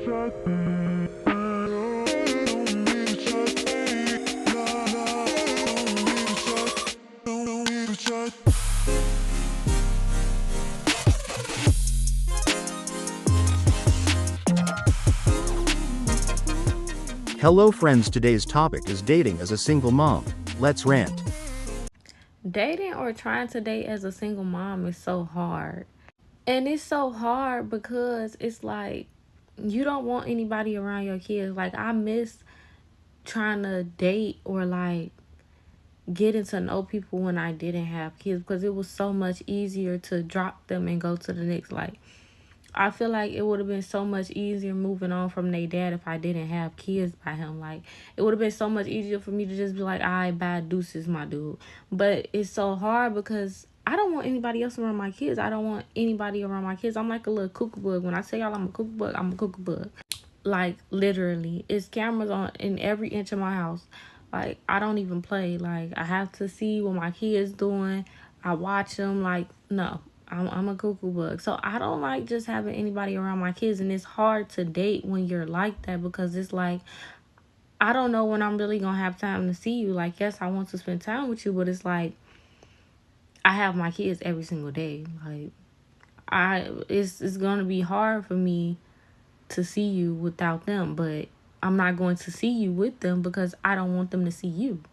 Hello friends, today's topic is dating as a single mom. Let's rant. Dating or trying to date as a single mom is so hard. And it's so hard because it's like you don't want anybody around your kids. Like, I miss trying to date or like getting to know people when I didn't have kids, because it was so much easier to drop them and go to the next. Like, I feel like it would have been so much easier moving on from their dad if I didn't have kids by him. Like, it would have been so much easier for me to just be like, all right, bye, deuces, my dude. But it's so hard because I don't want anybody else around my kids. I don't want anybody around my kids. I'm like a little cuckoo bug. When I say y'all I'm a cuckoo bug, I'm a cuckoo bug. Like, literally. It's cameras on in every inch of my house. Like, I don't even play. Like, I have to see what my kids doing. I watch them. Like, no. I'm a cuckoo bug. So I don't like just having anybody around my kids. And it's hard to date when you're like that, because it's like, I don't know when I'm really going to have time to see you. Like, yes, I want to spend time with you, but it's like, I have my kids every single day. Like, it's going to be hard for me to see you without them, but I'm not going to see you with them because I don't want them to see you.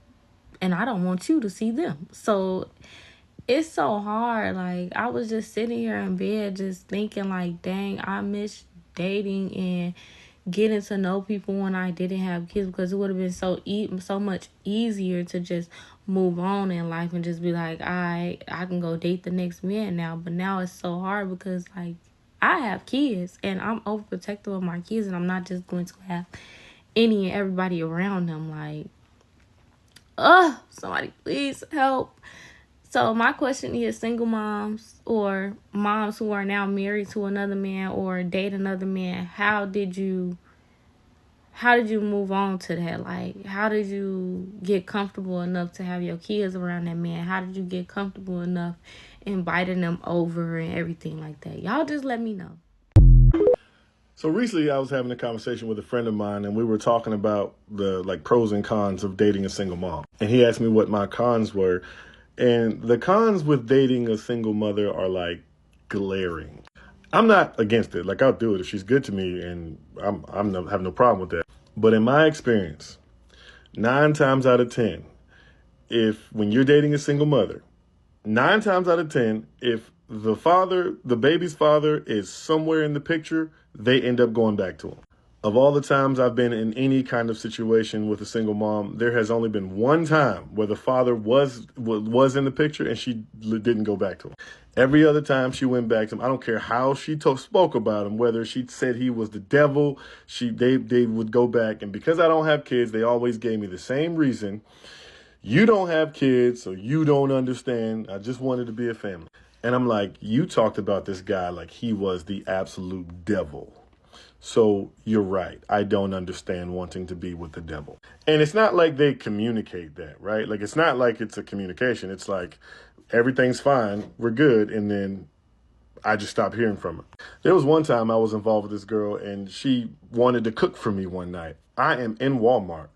And I don't want you to see them. So it's so hard. Like, I was just sitting here in bed just thinking like, dang, I miss dating and getting to know people when I didn't have kids, because it would have been so much easier to just move on in life and just be like, I can go date the next man now. But now it's so hard because like, I have kids and I'm overprotective of my kids, and I'm not just going to have any and everybody around them. Like, somebody please help. So my question is, single moms or moms who are now married to another man or date another man, how did you move on to that? Like, how did you get comfortable enough to have your kids around that man? How did you get comfortable enough inviting them over and everything like that? Y'all just let me know. So recently I was having a conversation with a friend of mine, and we were talking about the pros and cons of dating a single mom. And he asked me what my cons were. And the cons with dating a single mother are like glaring. I'm not against it. Like, I'll do it if she's good to me, and have no problem with that. But in my experience, 9 times out of 10, if when you're dating a single mother, 9 times out of 10, if the baby's father is somewhere in the picture, they end up going back to him. Of all the times I've been in any kind of situation with a single mom, there has only been one time where the father was in the picture and she didn't go back to him. Every other time she went back to him. I don't care how she spoke about him, whether she said he was the devil, they would go back. And because I don't have kids, they always gave me the same reason. You don't have kids, so you don't understand. I just wanted to be a family. And I'm like, you talked about this guy like he was the absolute devil. So you're right. I don't understand wanting to be with the devil. And it's not like they communicate that, right? Like, it's not like it's a communication. It's like, everything's fine, we're good. And then I just stopped hearing from her. There was one time I was involved with this girl, and she wanted to cook for me one night. I am in Walmart,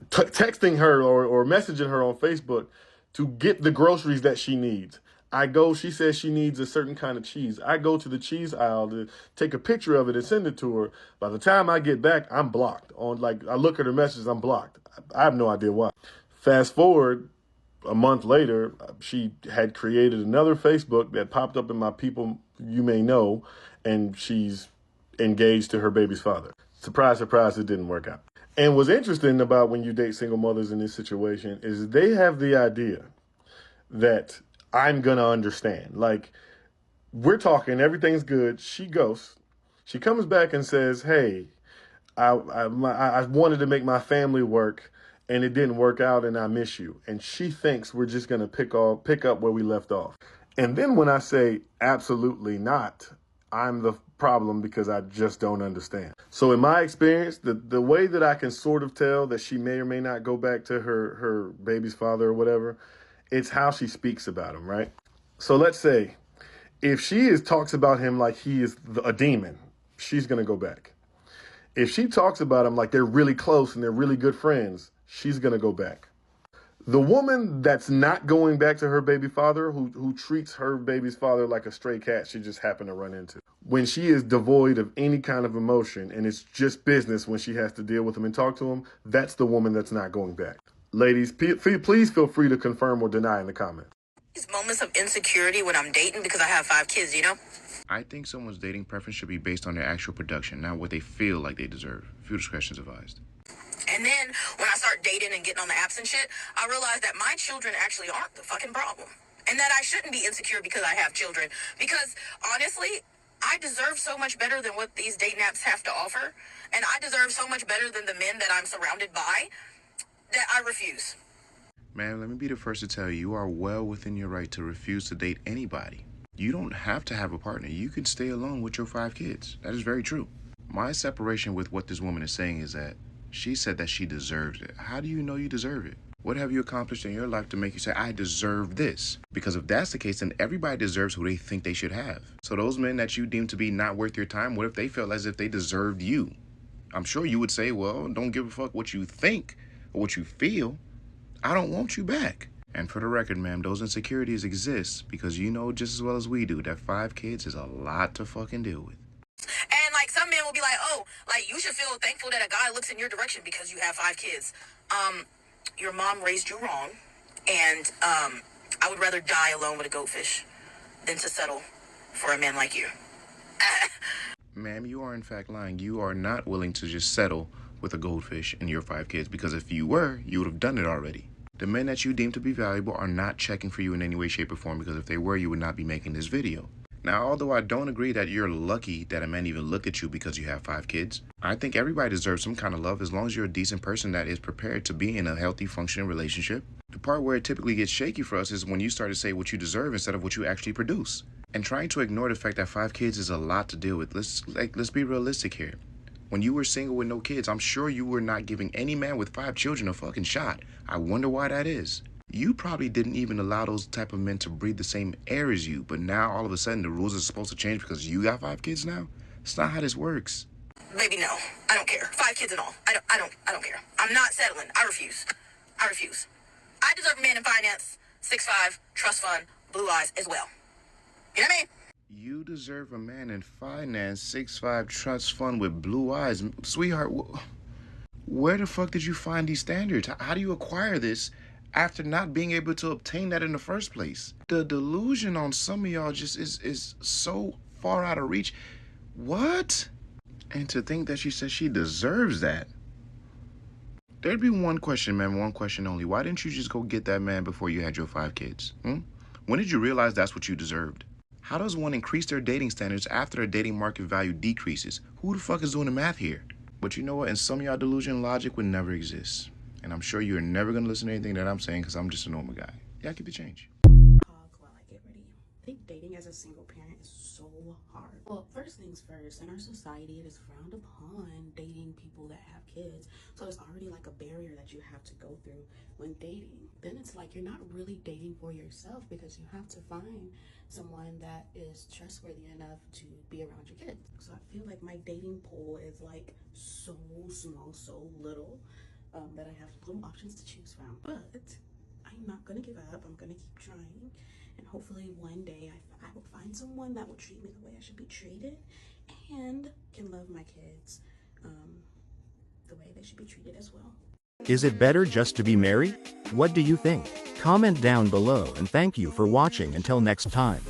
texting her or messaging her on Facebook to get the groceries that she needs. She says she needs a certain kind of cheese. I go to the cheese aisle to take a picture of it and send it to her. By the time I get back, I'm blocked. I look at her messages, I'm blocked. I have no idea why. Fast forward a month later, she had created another Facebook that popped up in my people you may know, and she's engaged to her baby's father. Surprise, surprise, it didn't work out. And what's interesting about when you date single mothers in this situation is they have the idea that I'm going to understand. Like, we're talking, everything's good. She ghosts. She comes back and says, hey, I wanted to make my family work and it didn't work out and I miss you. And she thinks we're just going to pick up where we left off. And then when I say absolutely not, I'm the problem because I just don't understand. So in my experience, the way that I can sort of tell that she may or may not go back to her baby's father or whatever, it's how she speaks about him, right? So let's say if she talks about him like he is a demon, she's going to go back. If she talks about him like they're really close and they're really good friends, she's going to go back. The woman that's not going back to her baby father, who treats her baby's father like a stray cat she just happened to run into, when she is devoid of any kind of emotion and it's just business when she has to deal with him and talk to him, that's the woman that's not going back. Ladies, please feel free to confirm or deny in the comments. These moments of insecurity when I'm dating because I have 5 kids, you know? I think someone's dating preference should be based on their actual production, not what they feel like they deserve. Few discretion is advised. And then when I start dating and getting on the apps and shit, I realize that my children actually aren't the fucking problem. And that I shouldn't be insecure because I have children. Because honestly, I deserve so much better than what these dating apps have to offer. And I deserve so much better than the men that I'm surrounded by that I refuse. Man, let me be the first to tell you, you are well within your right to refuse to date anybody. You don't have to have a partner. You can stay alone with your 5 kids. That is very true. My separation with what this woman is saying is that she said that she deserves it. How do you know you deserve it? What have you accomplished in your life to make you say, I deserve this? Because if that's the case, then everybody deserves who they think they should have. So those men that you deem to be not worth your time, what if they felt as if they deserved you? I'm sure you would say, well, don't give a fuck what you think or what you feel. I don't want you back. And for the record, ma'am, those insecurities exist because you know just as well as we do that 5 kids is a lot to fucking deal with. And like some men will be like, oh, like you should feel thankful that a guy looks in your direction because you have 5 kids. Your mom raised you wrong, and I would rather die alone with a goldfish than to settle for a man like you. Ma'am, you are in fact lying. You are not willing to just settle with a goldfish and your 5 kids because if you were, you would have done it already. The men that you deem to be valuable are not checking for you in any way, shape, or form because if they were, you would not be making this video. Now, although I don't agree that you're lucky that a man even looked at you because you have 5 kids, I think everybody deserves some kind of love as long as you're a decent person that is prepared to be in a healthy, functioning relationship. The part where it typically gets shaky for us is when you start to say what you deserve instead of what you actually produce. And trying to ignore the fact that 5 kids is a lot to deal with. Let's be realistic here. When you were single with no kids, I'm sure you were not giving any man with 5 children a fucking shot. I wonder why that is. You probably didn't even allow those type of men to breathe the same air as you, but now all of a sudden the rules are supposed to change because you got 5 kids now? It's not how this works. Baby, no. I don't care. 5 kids and all. I don't care. I'm not settling. I refuse. I refuse. I deserve a man in finance, 6'5", trust fund, blue eyes as well. You know what I mean? You deserve a man in finance, 6'5", trust fund with blue eyes. Sweetheart, where the fuck did you find these standards? How do you acquire this after not being able to obtain that in the first place? The delusion on some of y'all just is so far out of reach. What? And to think that she says she deserves that. There'd be one question, man, one question only. Why didn't you just go get that man before you had your 5 kids? When did you realize that's what you deserved? How does one increase their dating standards after their dating market value decreases? Who the fuck is doing the math here? But you know what? In some of y'all, delusion logic would never exist. And I'm sure you're never going to listen to anything that I'm saying because I'm just a normal guy. Yeah, keep the change. While I get ready. I think dating as a single parent is so hard. Well, first things first, in our society, it is frowned upon dating people that have kids. So it's already like a barrier that you have to go through when dating. Then it's like you're not really dating for yourself because you have to find someone that is trustworthy enough to be around your kids. So I feel like my dating pool is like so small, so little, that I have little options to choose from. But I'm not gonna give up. I'm gonna keep trying, and hopefully one day I will find someone that will treat me the way I should be treated and can love my kids the way they should be treated as well. Is it better just to be married? What do you think? Comment down below and thank you for watching until next time.